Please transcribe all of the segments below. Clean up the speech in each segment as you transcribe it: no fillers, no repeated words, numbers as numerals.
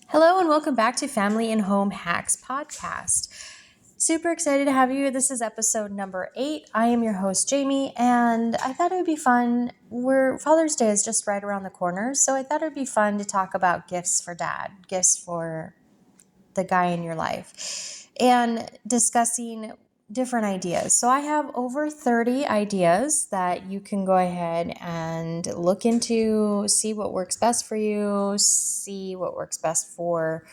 Hello and welcome back to Family and Home Hacks podcast. Super excited to have you. This is episode number 8. I am your host, Jamie, and I thought it would be fun. Father's Day is just right around the corner, so I thought it would be fun to talk about gifts for dad, gifts for the guy in your life, and discussing different ideas. So I have over 30 ideas that you can go ahead and look into, see what works best for you, see what works best for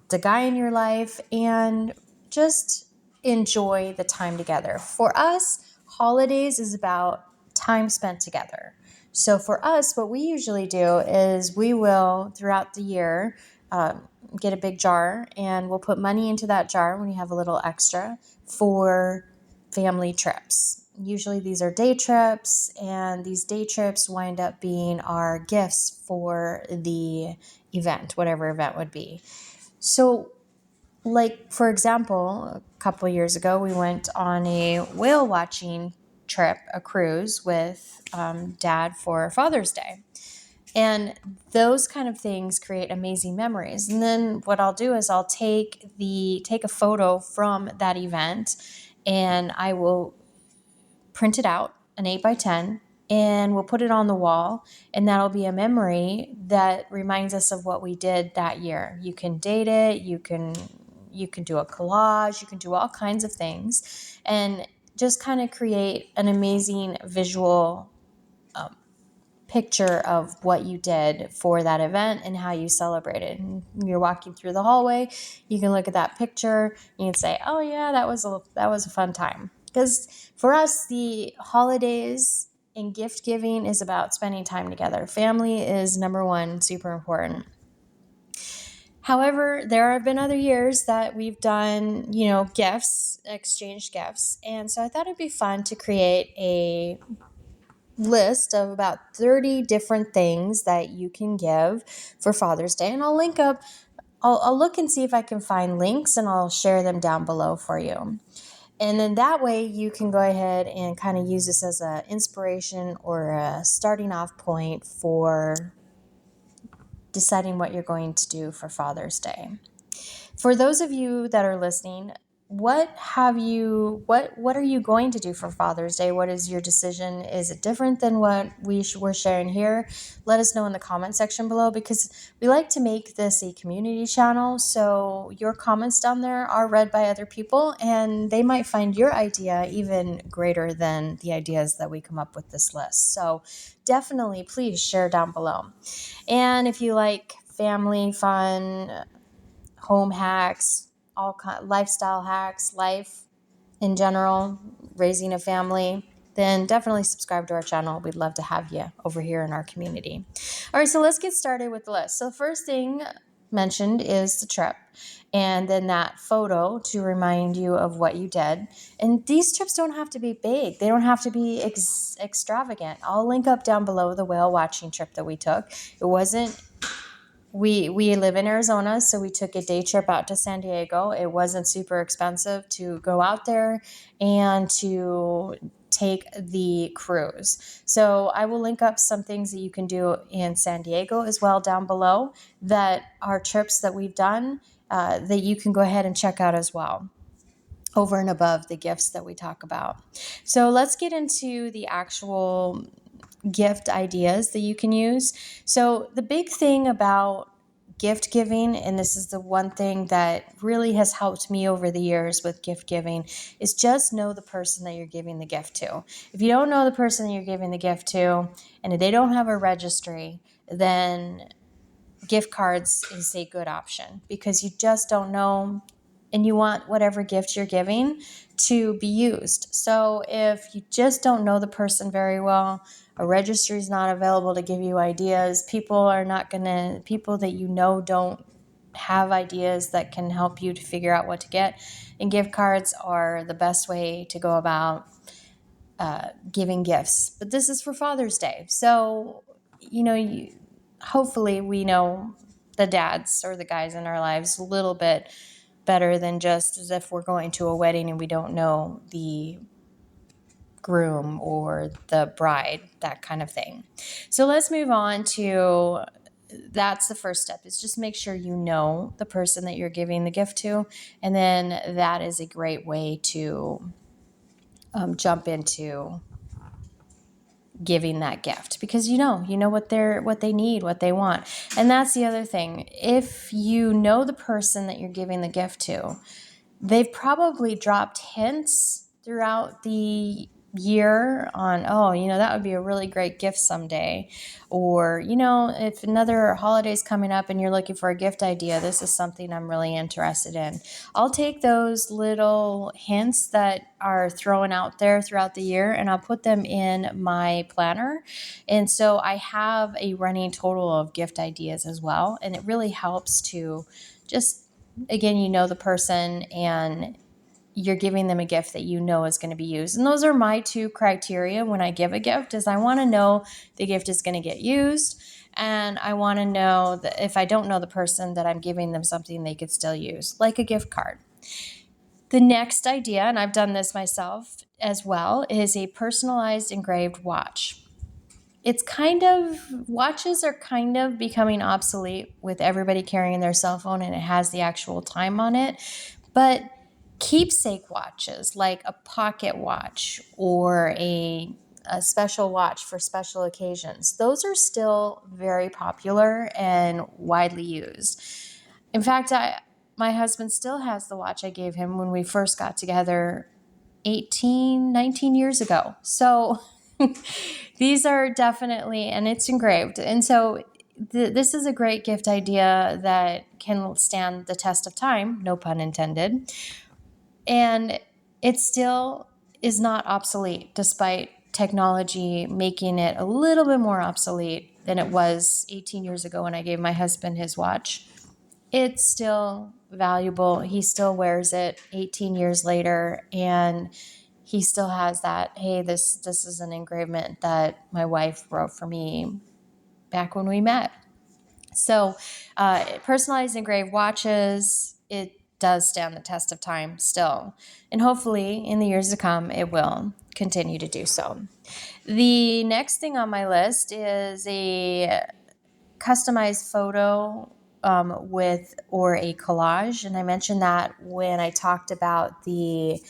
the guy in your life, and just enjoy the time together. For us, holidays is about time spent together. So for us, what we usually do is we will, throughout the year, get a big jar and we'll put money into that jar when you have a little extra for family trips. Usually these are day trips, and these day trips wind up being our gifts for the event, whatever event would be. So, like, for example, a couple years ago, we went on a whale watching trip, a cruise with dad for Father's Day. And those kind of things create amazing memories. And then what I'll do is I'll take a photo from that event, and I will print it out, an 8 by 10, and we'll put it on the wall, and that'll be a memory that reminds us of what we did that year. You can date it, you can do a collage, you can do all kinds of things, and just kind of create an amazing visual picture of what you did for that event and how you celebrated. And you're walking through the hallway, you can look at that picture, you can say, "Oh yeah, that was a fun time." Because for us, the holidays and gift giving is about spending time together. Family is number one, super important. However, there have been other years that we've done, gifts, exchanged gifts. And so I thought it'd be fun to create a list of about 30 different things that you can give for Father's Day. And I'll look and see if I can find links, and I'll share them down below for you. And then that way you can go ahead and kind of use this as an inspiration or a starting off point for deciding what you're going to do for Father's Day. For those of you that are listening, what are you going to do for Father's Day? What is your decision? Is it different than what we're sharing here? Let us know in the comment section below, because we like to make this a community channel. So your comments down there are read by other people, and they might find your idea even greater than the ideas that we come up with this list. So definitely please share down below. And if you like family fun, home hacks, lifestyle hacks, life in general, raising a family, then definitely subscribe to our channel. We'd love to have you over here in our community. All right, so let's get started with the list. So first thing mentioned is the trip, and then that photo to remind you of what you did. And these trips don't have to be big. They don't have to be extravagant. I'll link up down below the whale watching trip that we took. It wasn't We live in Arizona, so we took a day trip out to San Diego. It wasn't super expensive to go out there and to take the cruise. So I will link up some things that you can do in San Diego as well down below, that are trips that we've done that you can go ahead and check out as well, over and above the gifts that we talk about. So let's get into the actual gift ideas that you can use. So the big thing about gift giving, and this is the one thing that really has helped me over the years with gift giving, is just know the person that you're giving the gift to. If you don't know the person that you're giving the gift to, and they don't have a registry, then gift cards is a good option, because you just don't know, and you want whatever gift you're giving to be used. So if you just don't know the person very well, a registry is not available to give you ideas. People that don't have ideas that can help you to figure out what to get. And gift cards are the best way to go about giving gifts. But this is for Father's Day. So, hopefully we know the dads or the guys in our lives a little bit better than just as if we're going to a wedding and we don't know the groom or the bride, that kind of thing. So let's move on to that's the first step, is just make sure you know the person that you're giving the gift to. And then that is a great way to jump into giving that gift, because you know what they need, what they want. And that's the other thing. If you know the person that you're giving the gift to, they've probably dropped hints throughout the year on, oh, that would be a really great gift someday. Or, if another holiday's coming up and you're looking for a gift idea, this is something I'm really interested in. I'll take those little hints that are thrown out there throughout the year and I'll put them in my planner. And so I have a running total of gift ideas as well. And it really helps to just, again, the person and you're giving them a gift that is going to be used. And those are my two criteria when I give a gift, is I want to know the gift is going to get used. And I want to know that if I don't know the person, that I'm giving them something they could still use, like a gift card. The next idea, and I've done this myself as well, is a personalized engraved watch. Watches are kind of becoming obsolete with everybody carrying their cell phone and it has the actual time on it. But keepsake watches, like a pocket watch or a special watch for special occasions, those are still very popular and widely used. In fact, my husband still has the watch I gave him when we first got together 19 years ago. So these are definitely, and it's engraved. And so this is a great gift idea that can stand the test of time, no pun intended. And it still is not obsolete, despite technology making it a little bit more obsolete than it was 18 years ago when I gave my husband his watch. It's still valuable. He still wears it 18 years later, and he still has that, hey, this is an engravement that my wife wrote for me back when we met. So personalized engraved watches, it does stand the test of time still. And hopefully in the years to come, it will continue to do so. The next thing on my list is a customized photo or a collage. And I mentioned that when I talked about the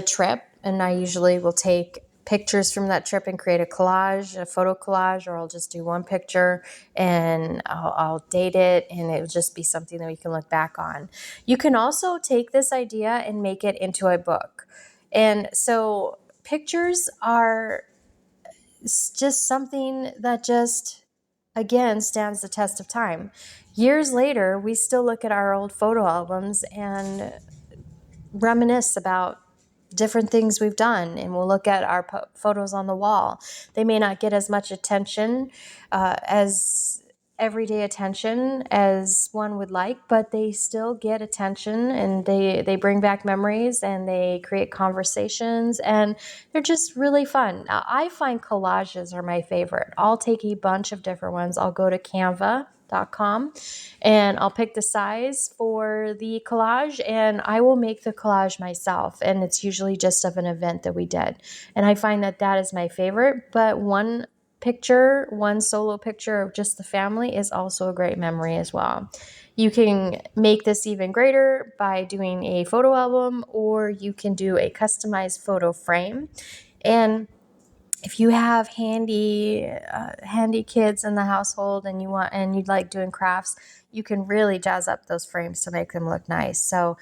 trip, and I usually will take pictures from that trip and create a collage, a photo collage, or I'll just do one picture and I'll date it and it'll just be something that we can look back on. You can also take this idea and make it into a book. And so pictures are just something that just, again, stands the test of time. Years later, we still look at our old photo albums and reminisce about different things we've done, and we'll look at our photos on the wall. They may not get as much attention as everyday attention as one would like, but they still get attention, and they bring back memories and they create conversations, and they're just really fun. Now, I find collages are my favorite. I'll take a bunch of different ones. I'll go to Canva.com and I'll pick the size for the collage and I will make the collage myself. And it's usually just of an event that we did. And I find that is my favorite. But one solo picture of just the family is also a great memory as well. You can make this even greater by doing a photo album, or you can do a customized photo frame. And if you have handy kids in the household and you'd like doing crafts, you can really jazz up those frames to make them look nice. So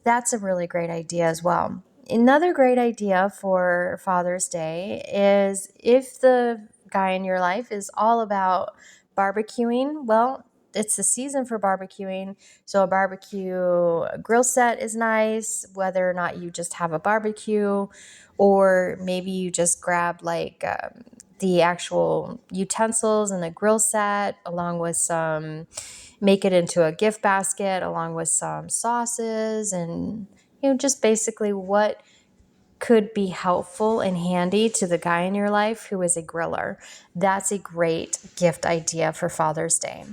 that's a really great idea as well. Another great idea for Father's Day is, if the guy in your life is all about barbecuing, well, it's the season for barbecuing. So a barbecue grill set is nice, whether or not you just have a barbecue, or maybe you just grab the actual utensils and the grill set along with make it into a gift basket along with some sauces and, just basically what could be helpful and handy to the guy in your life who is a griller. That's a great gift idea for Father's Day.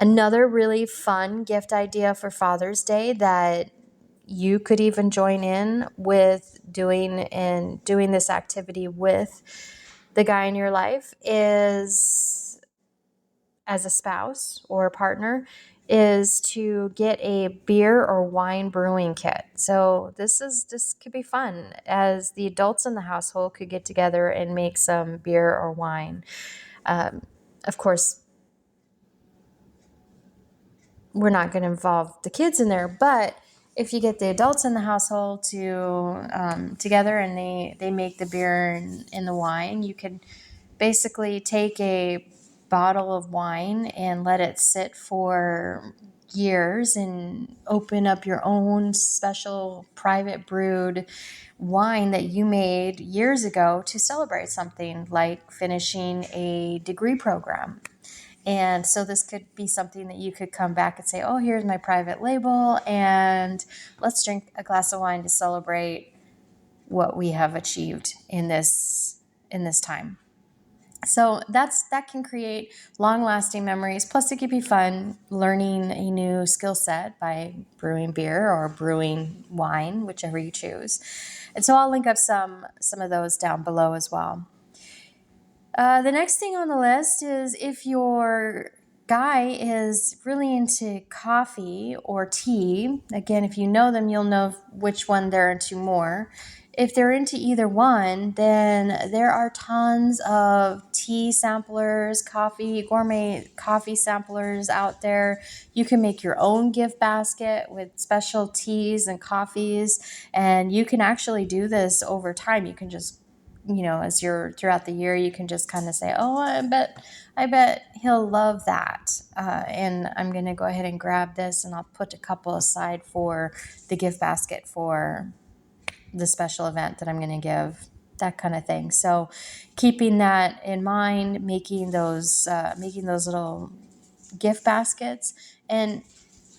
Another really fun gift idea for Father's Day that you could even join in with doing this activity with the guy in your life is as a spouse or a partner is to get a beer or wine brewing kit. So this could be fun, as the adults in the household could get together and make some beer or wine. Of course, we're not going to involve the kids in there, but if you get the adults in the household to together and they make the beer and the wine, you can basically take a bottle of wine and let it sit for years and open up your own special private brewed wine that you made years ago to celebrate something like finishing a degree program. And so this could be something that you could come back and say, oh, here's my private label, and let's drink a glass of wine to celebrate what we have achieved in this time. So that can create long-lasting memories. Plus, it could be fun learning a new skill set by brewing beer or brewing wine, whichever you choose. And so I'll link up some of those down below as well. The next thing on the list is if your guy is really into coffee or tea. Again, if you know them, you'll know which one they're into more. If they're into either one, then there are tons of tea samplers, gourmet coffee samplers out there. You can make your own gift basket with special teas and coffees, and you can actually do this over time. You can just as you're throughout the year, you can just kind of say, oh, I bet he'll love that. And I'm going to go ahead and grab this, and I'll put a couple aside for the gift basket for the special event that I'm going to give, that kind of thing. So keeping that in mind, making those little gift baskets. And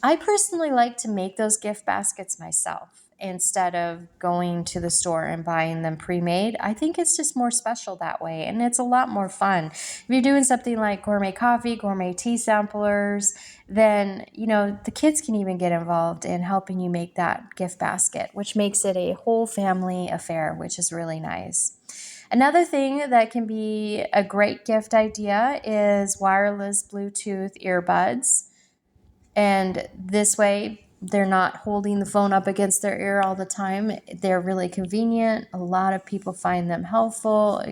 I personally like to make those gift baskets myself instead of going to the store and buying them pre-made. I think it's just more special that way, and it's a lot more fun. If you're doing something like gourmet coffee, gourmet tea samplers, then the kids can even get involved in helping you make that gift basket, which makes it a whole family affair, which is really nice. Another thing that can be a great gift idea is wireless Bluetooth earbuds. And this way, they're not holding the phone up against their ear all the time. They're really convenient. A lot of people find them helpful.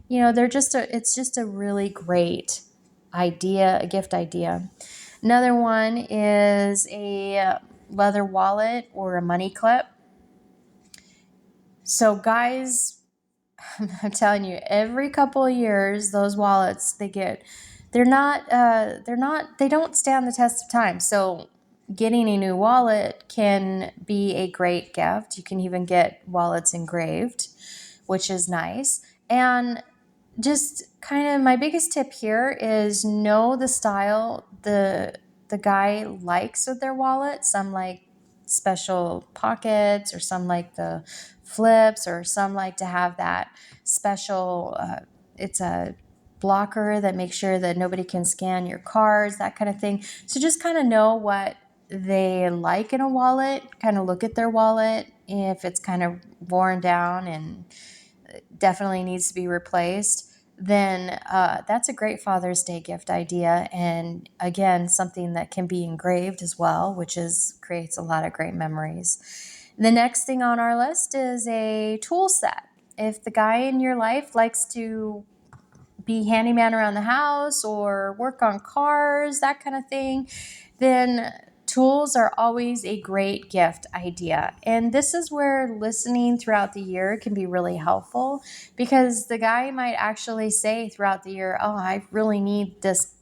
It's just a really great idea, a gift idea. Another one is a leather wallet or a money clip. So guys, I'm telling you, every couple of years, those wallets they don't stand the test of time. So getting a new wallet can be a great gift. You can even get wallets engraved, which is nice. And just kind of my biggest tip here is know the style the guy likes with their wallet. Some like special pockets, or some like the flips, or some like to have that special it's a blocker that makes sure that nobody can scan your cards, that kind of thing. So just kind of know what they like in a wallet, kind of look at their wallet. If it's kind of worn down and definitely needs to be replaced, then that's a great Father's Day gift idea. And again, something that can be engraved as well, which creates a lot of great memories. The next thing on our list is a tool set. If the guy in your life likes to be handyman around the house or work on cars, that kind of thing, then tools are always a great gift idea. And this is where listening throughout the year can be really helpful, because the guy might actually say throughout the year, oh, I really need this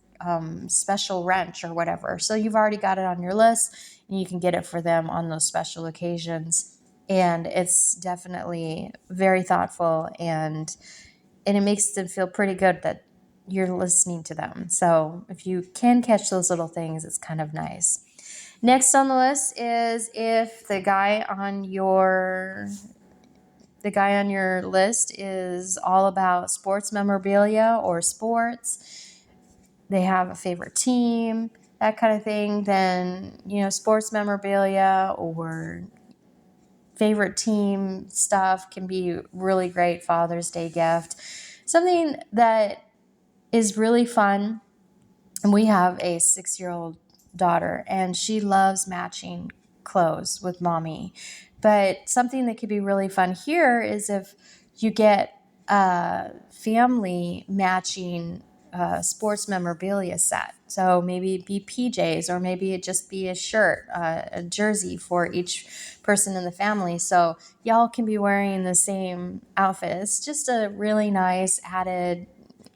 special wrench or whatever. So you've already got it on your list, and you can get it for them on those special occasions. And it's definitely very thoughtful, and it makes them feel pretty good that you're listening to them. So if you can catch those little things, it's kind of nice. Next on the list is if the guy on your list is all about sports memorabilia or sports, they have a favorite team, that kind of thing, then sports memorabilia or favorite team stuff can be really great Father's Day gift. Something that is really fun And we have a 6-year-old daughter, and she loves matching clothes with mommy. But something that could be really fun here is if you get a family matching sports memorabilia set. So maybe it'd be PJs, or maybe it just be a shirt, a jersey for each person in the family. So y'all can be wearing the same outfit. It's just a really nice added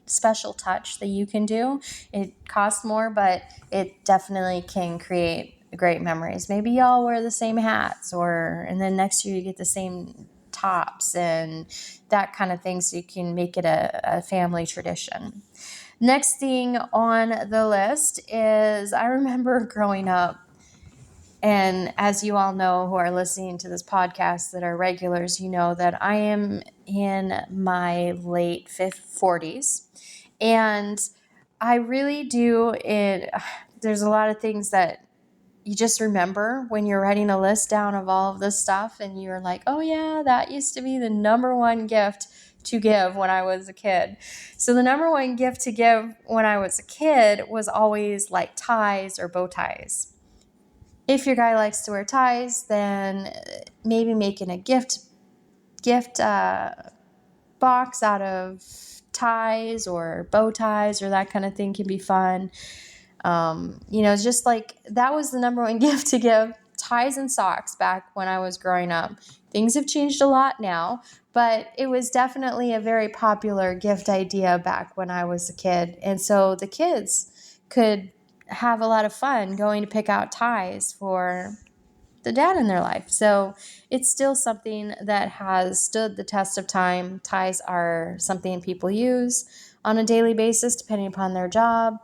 special touch that you can do. It costs more, but it definitely can create great memories. Maybe y'all wear the same hats, and then next year you get the same tops and that kind of thing, so you can make it a family tradition. Next thing on the list is, I remember growing up, and as you all know who are listening to this podcast that are regulars, you know that I am in my late 40s. And I really do it. There's a lot of things that you just remember when you're writing a list down of all of this stuff, and you're like, oh yeah, that used to be the number one gift to give when I was a kid. So the number one gift to give when I was a kid was always like ties or bow ties. If your guy likes to wear ties, then maybe making a gift box out of ties or bow ties or that kind of thing can be fun. It's just like that was the number one gift to give, ties and socks, back when I was growing up. Things have changed a lot now, but it was definitely a very popular gift idea back when I was a kid. And so the kids could have a lot of fun going to pick out ties for the dad in their life. So it's still something that has stood the test of time. Ties are something people use on a daily basis, depending upon their job,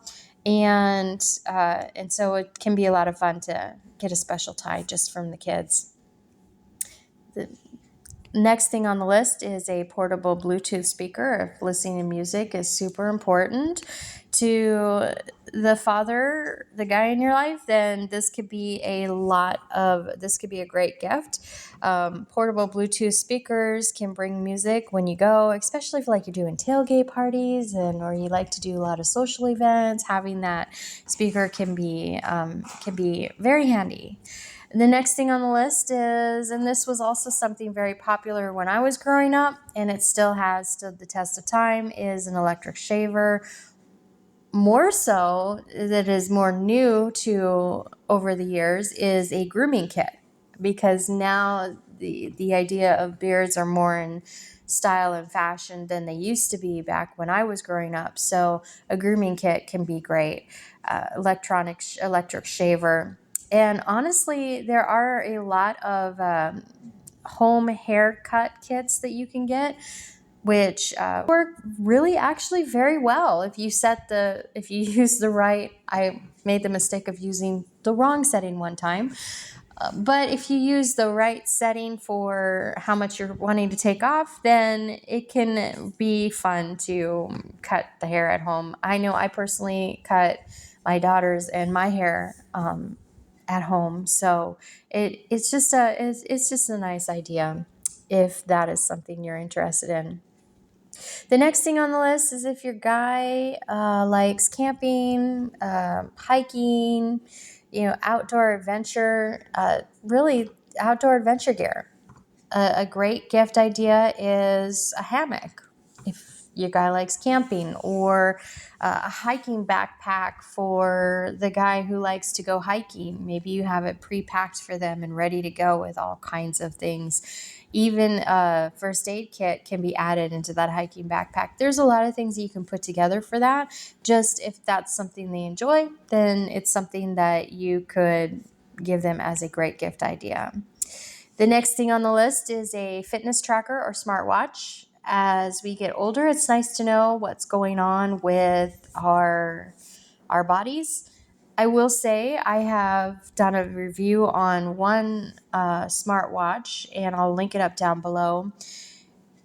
and so it can be a lot of fun to get a special tie just from the kids. The next thing on the list is a portable Bluetooth speaker. If listening to music is super important to the father, the guy in your life, then this could be a great gift. Portable Bluetooth speakers can bring music when you go, especially if like you're doing tailgate parties or you like to do a lot of social events. Having that speaker can be very handy. The next thing on the list is, and this was also something very popular when I was growing up, and it still has stood the test of time, is an electric shaver. More so, that is more new to over the years, is a grooming kit, because now the idea of beards are more in style and fashion than they used to be back when I was growing up. So a grooming kit can be great. Electric shaver. And honestly, there are a lot of home haircut kits that you can get, which work really actually very well if you use the right. I made the mistake of using the wrong setting one time. But if you use the right setting for how much you're wanting to take off, then it can be fun to cut the hair at home. I know I personally cut my daughter's and my hair at home, so it's just a nice idea if that is something you're interested in. The next thing on the list is if your guy likes camping, hiking, outdoor adventure, really outdoor adventure gear. A great gift idea is a hammock if your guy likes camping, or a hiking backpack for the guy who likes to go hiking. Maybe you have it pre-packed for them and ready to go with all kinds of things. Even a first aid kit can be added into that hiking backpack. There's a lot of things that you can put together for that. Just if that's something they enjoy, then it's something that you could give them as a great gift idea. The next thing on the list is a fitness tracker or smartwatch. As we get older, it's nice to know what's going on with our bodies. I will say I have done a review on one smartwatch, and I'll link it up down below.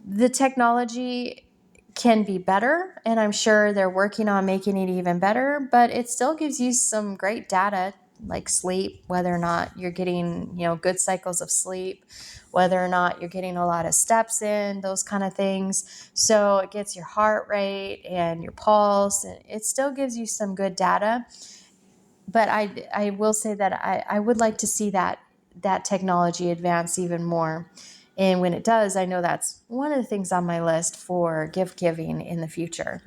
The technology can be better, and I'm sure they're working on making it even better, but it still gives you some great data like sleep, whether or not you're getting, good cycles of sleep, whether or not you're getting a lot of steps in, those kind of things. So it gets your heart rate and your pulse, and it still gives you some good data. But I will say that I would like to see that technology advance even more. And when it does, I know that's one of the things on my list for gift giving in the future.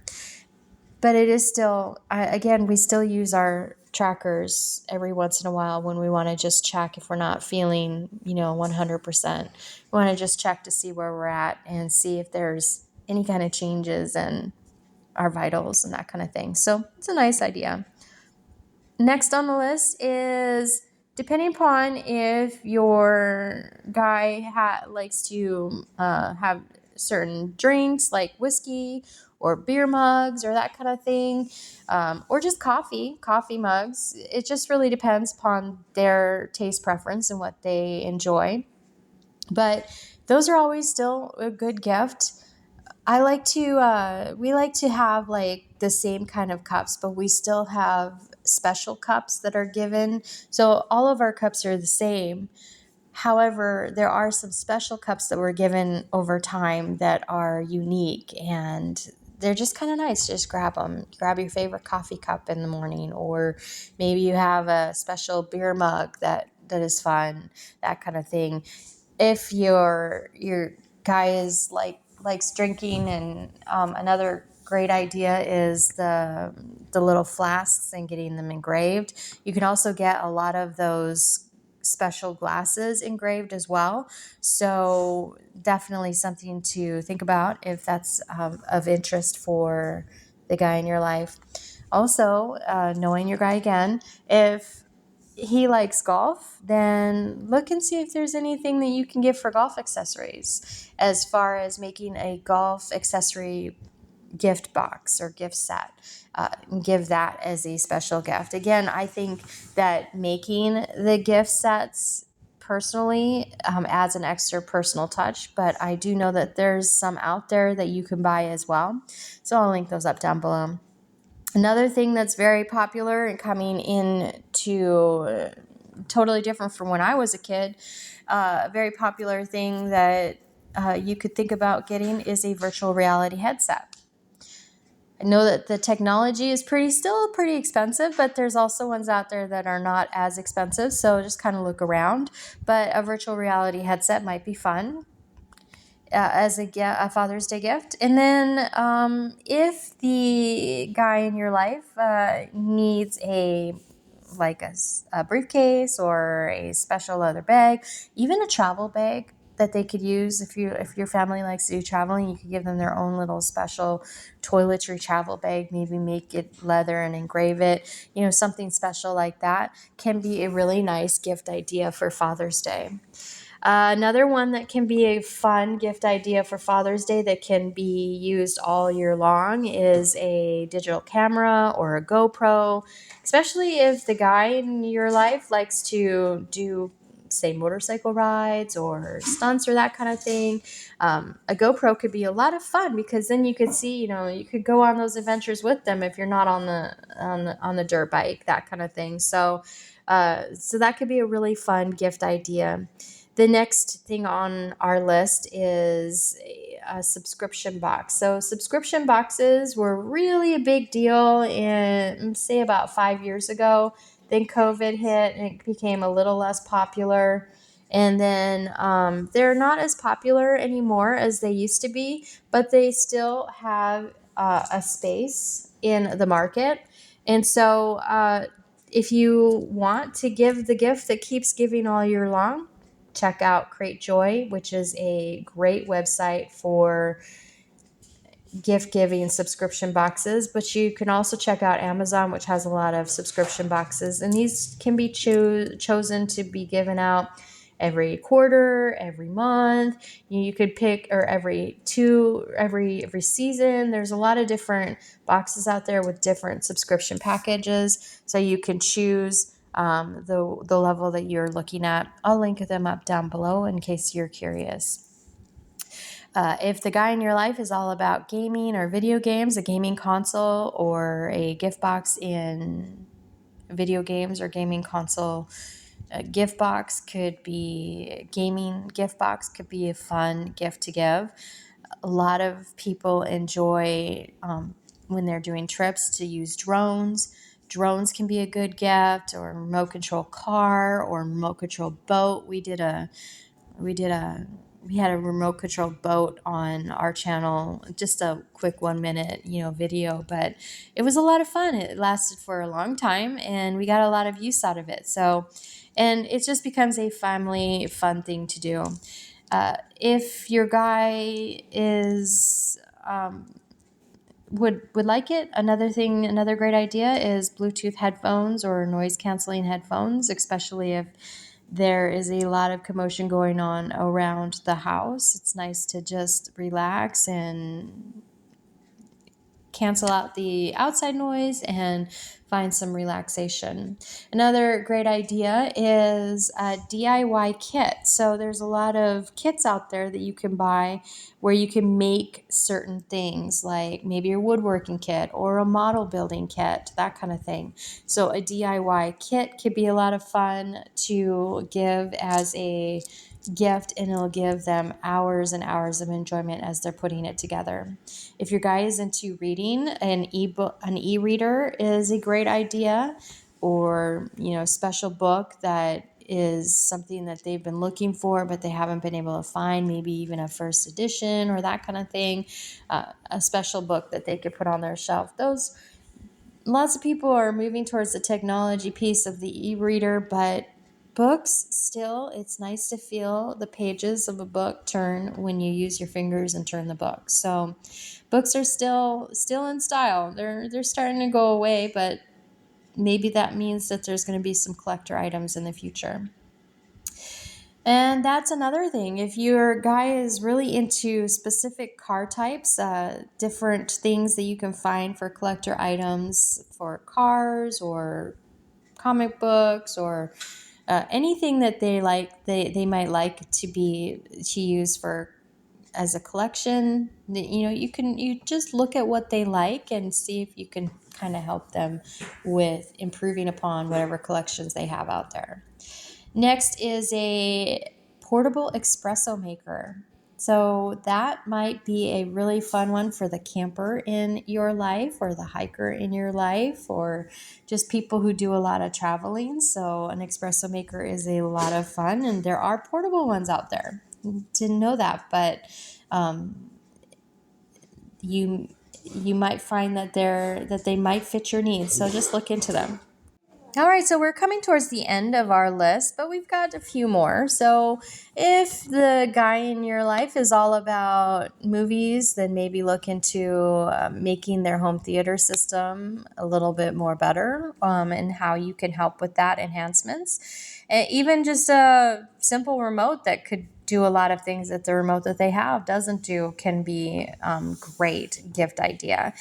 But it is still, again, we still use our trackers every once in a while when we want to just check if we're not feeling, 100%. We want to just check to see where we're at and see if there's any kind of changes in our vitals and that kind of thing. So it's a nice idea. Next on the list is, depending upon if your guy likes to have certain drinks like whiskey or beer mugs or that kind of thing, or just coffee mugs. It just really depends upon their taste preference and what they enjoy. But those are always still a good gift. We like to have like the same kind of cups, but we still have special cups that are given. So all of our cups are the same. However, there are some special cups that were given over time that are unique, and they're just kind of nice. Just grab them. Grab your favorite coffee cup in the morning, or maybe you have a special beer mug that is fun, that kind of thing. If your guy is likes drinking, and another great idea is the little flasks and getting them engraved. You can also get a lot of those special glasses engraved as well. So definitely something to think about if that's of interest for the guy in your life. Also, knowing your guy again, if he likes golf, then look and see if there's anything that you can give for golf accessories, as far as making a golf accessory gift box or gift set. Give that as a special gift. Again, I think that making the gift sets personally adds an extra personal touch, but I do know that there's some out there that you can buy as well. So I'll link those up down below. Another thing that's very popular and coming into totally different from when I was a kid, a very popular thing that you could think about getting is a virtual reality headset. I know that the technology is still pretty expensive, but there's also ones out there that are not as expensive. So just kind of look around. But a virtual reality headset might be fun as a Father's Day gift. And then if the guy in your life needs a briefcase or a special leather bag, even a travel bag that they could use, if your family likes to do traveling, you could give them their own little special toiletry travel bag. Maybe make it leather and engrave it. Something special like that can be a really nice gift idea for Father's Day. Another one that can be a fun gift idea for Father's Day that can be used all year long is a digital camera or a GoPro, especially if the guy in your life likes to do, say, motorcycle rides or stunts or that kind of thing. A GoPro could be a lot of fun, because then you could see, you could go on those adventures with them if you're not on the dirt bike, that kind of thing. So that could be a really fun gift idea. The next thing on our list is a subscription box. So subscription boxes were really a big deal in, say, about 5 years ago. Then COVID hit and it became a little less popular. And then they're not as popular anymore as they used to be, but they still have a space in the market. And so if you want to give the gift that keeps giving all year long, check out Create Joy, which is a great website for gift giving subscription boxes. But you can also check out Amazon, which has a lot of subscription boxes, and these can be chosen to be given out every quarter, every month. You could pick, or every season. There's a lot of different boxes out there with different subscription packages, so you can choose the level that you're looking at. I'll link them up down below in case you're curious. If the guy in your life is all about gaming or video games, a gaming console or a gift box in video games or gaming console. A gift box could be gaming gift box could be a fun gift to give. A lot of people enjoy when they're doing trips to use drones. Drones can be a good gift, or remote control car or remote control boat. We did a we had a remote control boat on our channel, just a quick 1 minute, video, but it was a lot of fun. It lasted for a long time and we got a lot of use out of it. So, and it just becomes a family fun thing to do. If your guy is would like it, another great idea is Bluetooth headphones or noise canceling headphones, especially if there is a lot of commotion going on around the house. It's nice to just relax and cancel out the outside noise and find some relaxation. Another great idea is a DIY kit. So there's a lot of kits out there that you can buy where you can make certain things, like maybe a woodworking kit or a model building kit, that kind of thing. So a DIY kit could be a lot of fun to give as a gift, and it'll give them hours and hours of enjoyment as they're putting it together. If your guy is into reading, an e-reader is a great idea, or special book that is something that they've been looking for but they haven't been able to find, maybe even a first edition or that kind of thing, a special book that they could put on their shelf. Those Lots of people are moving towards the technology piece of the e-reader, but books still, it's nice to feel the pages of a book turn when you use your fingers and turn the book. So books are still in style. They're starting to go away, but maybe that means that there's going to be some collector items in the future. And that's another thing. If your guy is really into specific car types, different things that you can find for collector items for cars or comic books or anything that they like, they might like to use for as a collection. You just look at what they like and see if you can kind of help them with improving upon whatever collections they have out there. Next is a portable espresso maker. So that might be a really fun one for the camper in your life or the hiker in your life or just people who do a lot of traveling. So an espresso maker is a lot of fun, and there are portable ones out there. Didn't know that, but you might find that they might fit your needs. So just look into them. All right, so we're coming towards the end of our list, but we've got a few more. So if the guy in your life is all about movies, then maybe look into making their home theater system a little bit more better, and how you can help with that enhancements. Even just a simple remote that could do a lot of things that the remote that they have doesn't do can be great gift idea.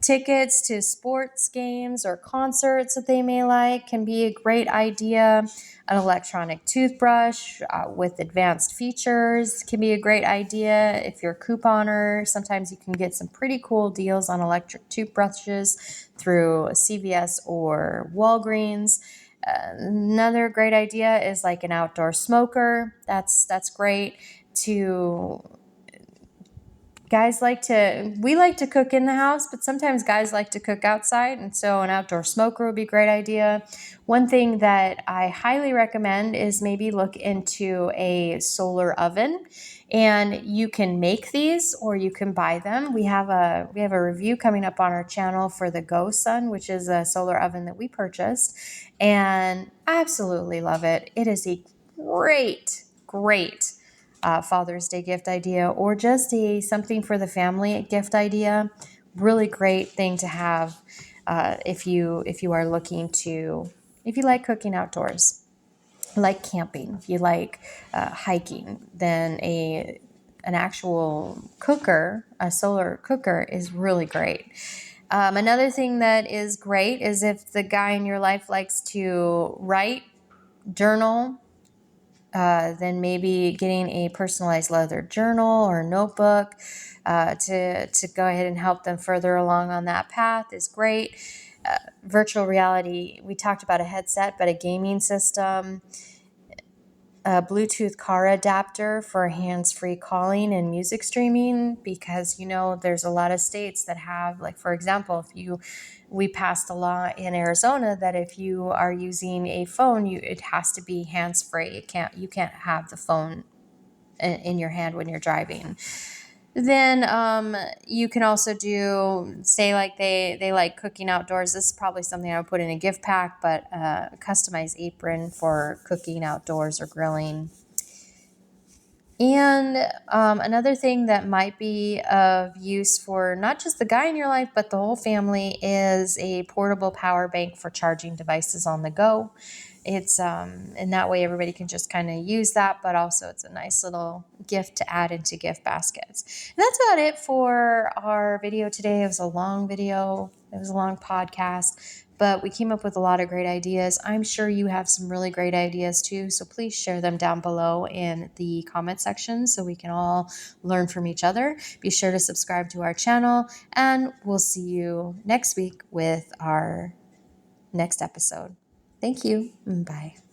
Tickets to sports games or concerts that they may like can be a great idea. An electronic toothbrush with advanced features can be a great idea. If you're a couponer, sometimes you can get some pretty cool deals on electric toothbrushes through CVS or Walgreens. Another great idea is like an outdoor smoker. That's great. We like to cook in the house, but sometimes guys like to cook outside, and so an outdoor smoker would be a great idea. One thing that I highly recommend is maybe look into a solar oven, and you can make these or you can buy them. We have a review coming up on our channel for the Go Sun, which is a solar oven that we purchased, and I absolutely love it. It is a great Father's Day gift idea, or just something for the family gift idea. Really great thing to have if you are looking to, if you like cooking outdoors, like camping, if you like hiking, then an actual cooker, a solar cooker, is really great. Another thing that is great is if the guy in your life likes to write, journal, then maybe getting a personalized leather journal or notebook to go ahead and help them further along on that path is great. virtual reality. We talked about a headset, but a gaming system, a Bluetooth car adapter for hands-free calling and music streaming, because there's a lot of states that have, like, for example, we passed a law in Arizona that if you are using a phone, it has to be hands-free. You can't have the phone in your hand when you're driving. Then you can also do, say, like they like cooking outdoors. This is probably something I would put in a gift pack, but customized apron for cooking outdoors or grilling. And another thing that might be of use for not just the guy in your life, but the whole family, is a portable power bank for charging devices on the go. It's and that way everybody can just kind of use that, but also it's a nice little gift to add into gift baskets. And that's about it for our video today. It was a long video. It was a long podcast, but we came up with a lot of great ideas. I'm sure you have some really great ideas too, so please share them down below in the comment section so we can all learn from each other. Be sure to subscribe to our channel, and we'll see you next week with our next episode. Thank you. Bye.